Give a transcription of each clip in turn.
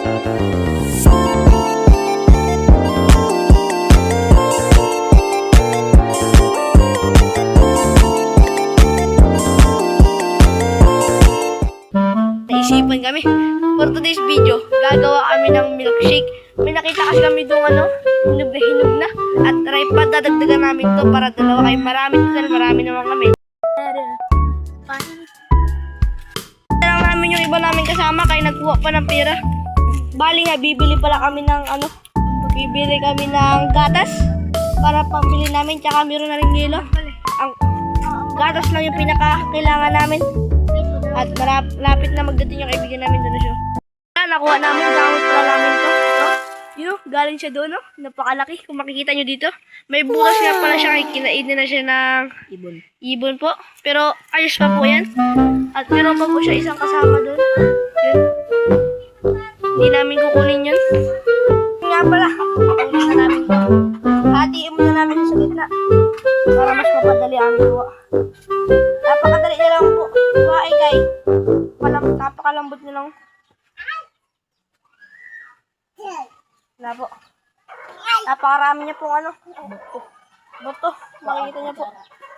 Naisipan kami. For today's video, gagawa kami ng milkshake. May nakita kasi kami doon hinog na. At try pa, dadagdagan namin to para dalawa kayo. Marami naman kami. Lang namin yung iba namin kasama kaya nagkuha pa ng pera. Bali nga, bibili kami ng gatas para pambili namin. Tsaka meron na rin yelo. Ang gatas lang yung pinakakailangan namin. At malapit na magdating yung kaibigan namin doon na siya. Nakuha namin, gamit pala namin to. Yun, galing siya doon, no? Napakalaki. Kung makikita nyo dito, may bukas nga pala siya. Kinain na siya ng ibon po. Pero ayos pa po yan. At meron pa po siya isang kasama doon. Yun. Hindi namin kukunin yun. Nga pala, kukunin na namin to. Hatiin muna namin sa gitna. Para mas mapadali ang gawa. Napakadali niya lang po. Kuhain kay. Napakalambot niya lang. Wala po. Napakarami niya pong buto. Makikita niya po.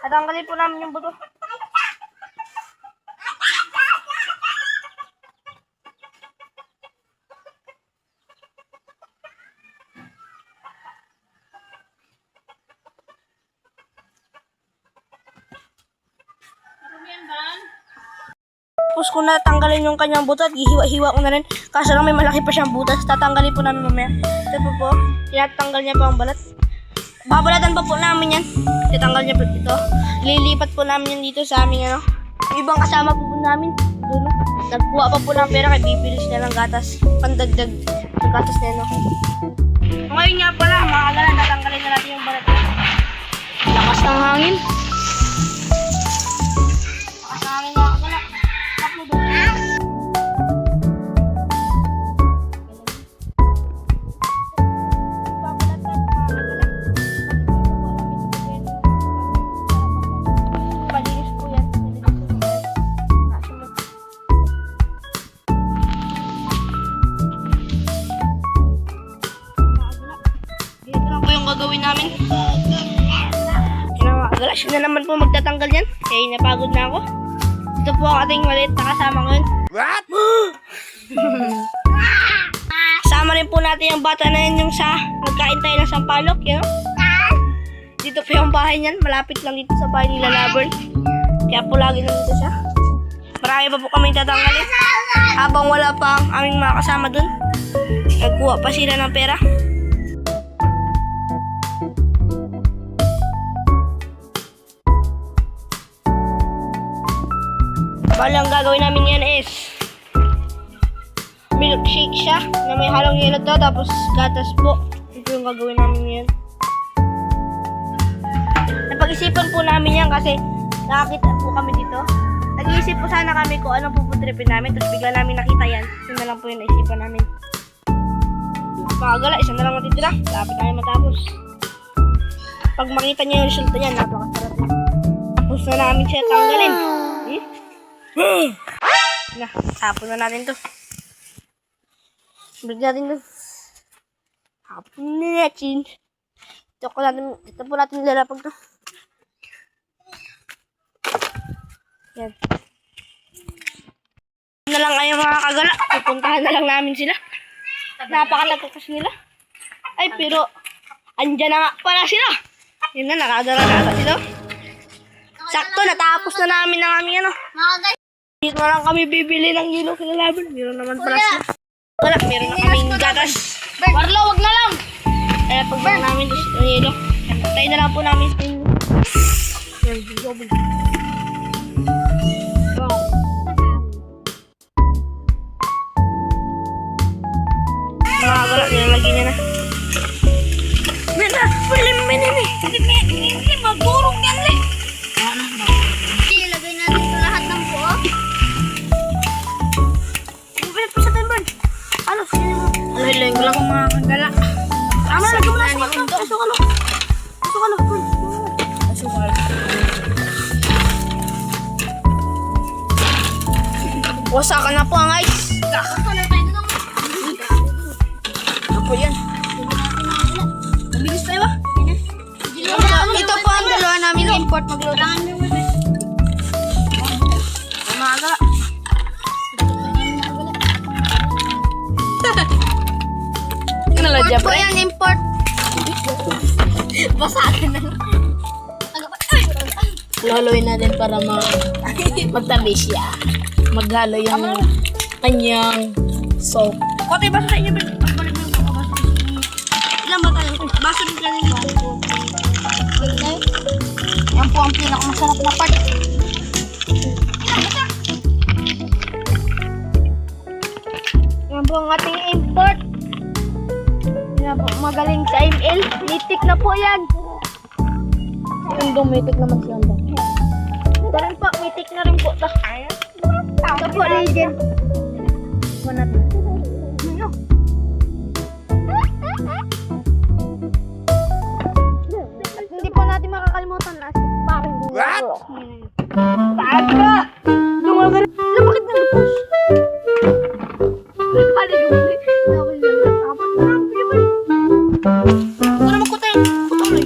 Tatanggalin po namin yung buto. Tapos kung natanggalin yung kanyang buto at ihiwa-hiwa ko na rin. Kaso lang may malaki pa siyang butas. Tatanggalin po namin mamaya. Ito po. Tinatanggal niya pa ang balat. Babalatan pa po namin yan. Tinatanggal niya po ito. Lilipat po namin yan dito sa aming Yung ibang kasama po namin. Doon. Nagkuha pa po ng pera kaya bibili sila ng gatas. Pandagdag ng gatas na yun. Ngayon nga pala, mga kagalan, natanggalin na natin yung balat. Lakas ng hangin. Gagawin namin. Galas na naman po magtatanggal yan. Kaya napagod na ako. Ito po ang ating maliit na kasama ngayon. What? Kasama rin po natin yung bata na yan yung sa nagkain tayo ng sampalok. Dito po yung bahay niyan. Malapit lang dito sa bahay nila Laverne. Kaya po lagi nandito siya. Marami pa po kami tatanggalin. Habang wala pa ang aming mga kasama dun. Nagkuha pa sila ng pera. Bali, ang gagawin namin yan is milkshake siya na may halong yelo daw, tapos gatas po. Ito yung gagawin namin yan. Napag-isipan po namin yan kasi nakakita po kami dito. Nag-iisip po sana kami kung anong puputripin namin, tapos bigla namin nakita yan. Yun na lang po yung naisipan namin. Makagala, isa na lang matitira. Lapit namin matapos. Pag makita niya yung resulta niya, napakasarap. Tapos na namin siya tanggalin. Na, tapon na natin to. Balik natin to. Tapon na natin. Ito po natin nilalapag to. Yan. Na lang ay mga kagala. Pupuntahan na lang namin sila. Napakatagal kasi nila. Ay, pero andyan na nga pala sila. Yun na, nakadara na ata sila. Sakto, natapos na namin ang aming Dito na lang kami bibili ng yelo kila Laverne. Meron naman pala sila. Wala, meron na kaming gatas. Warlo, wag na lang! Kaya pag namin gusto ng yelo, tayo na lang po namin sa inyo. Yan, double. Mga galak, nilalagay niya na. Mena, pwede menen eh. Hindi, magurong yan eh. Ilagay natin sa lahat ng buo. Pilit po sa timban. Ano, sige mo. Alay, wala kong mga kagala. Tama, lagyan mo na sa kalo. Asukalo. Asukalo. Asukalo. Wasa ka na po ang ice. Kakakala tayo naman. import magluto. Kailangan nyo mo eh. Umaga. Import po yan, import. Basahin na lang. Haluin natin para magtabi siya. Maghalo yung kanyang soap. Kote, basa sa inyo. Balik mo yung kakabasa. Ilan ba tayo? Basa rin ka rin ba? Yan po ang pinakamasarap na part. Yan po ang ating import. Yan po, magaling sa ML. Litik na po yan. Yung dumitik naman si Anda. Ito rin po, mitik na rin po. Ito po, legend. Ito natin. Hindi po natin makakalimutan na si Paring Bungo. Saan ka? Lumagaling. Bakit nalapos? Paling gumuli. Ito naman kutay. Kutuloy.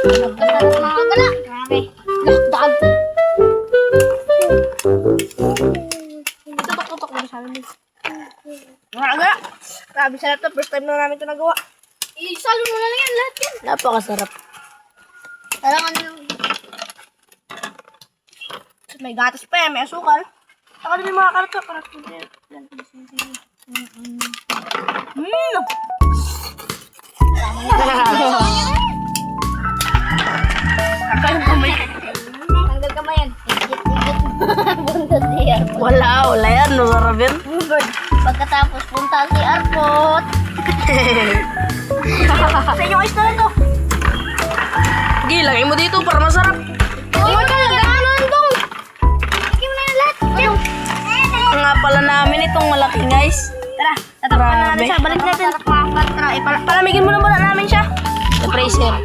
Nagkasarap mga gala. Grabe. Lakdaan. Tutok-tutok mo sa amin. Mga gala. Grabe sarap to. First time na namin ito nagawa. Isalo mo na lang yan lahat yan. Napakasarap. Kailangan yung... May gatas pa yan, may asukal. Saka din yung mga karto. Para Akala kamay. Tanggal kamay yan. Igit-igit. Punta si Arpot. Wala yan. Masarap yan. Pagkatapos punta si Arpot. Sa inyo ice na ito. Sige, lagay mo dito para masarap. Iwan ka na gano'n dong. Lagay mo na yung lahat. Nga pala namin itong malaki, guys. Tara, tatakpan na natin siya. Balik natin. Tara, palamigin muna namin siya. The pressure.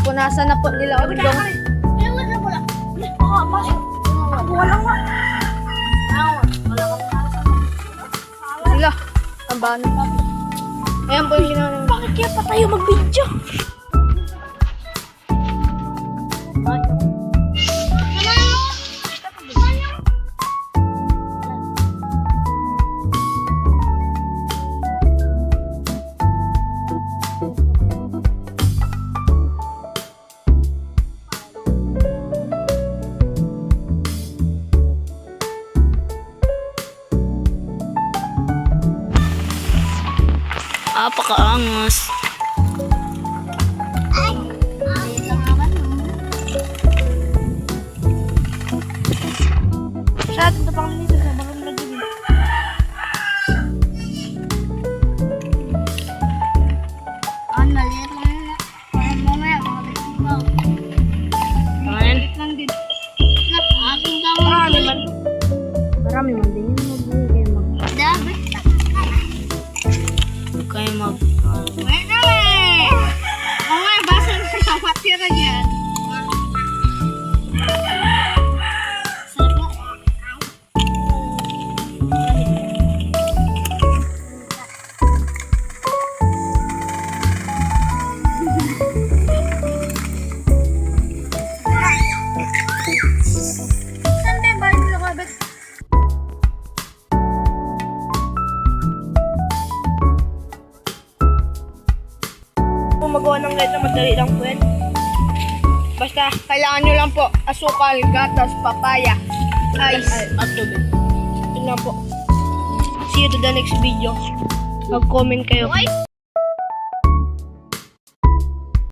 Punasan na po nila ang dong. Wala nga. Sila. Ang bahan ng papi. Ayan po yung sinanong. Bakit kaya pa tayo mag-video? Napakaangas. Sa atin ito pang nito sa bagong lagi din. Maliit lang yun. Mamaya, makabit ko. Maliit lang din. Aking tawag. Marami man. Marami man din yun. Dapat. Huwag kayo mag... Wait na eh! Oo nga, basa na sa matira niyan. Saan ba yung bahay nila kabit? Kung magawa ng ganito, madali lang po yan. Basta, kailangan nyo lang po asukal, gatas, papaya, ice, At tubig. yun lang po. See you to the next video. Mag-comment kayo.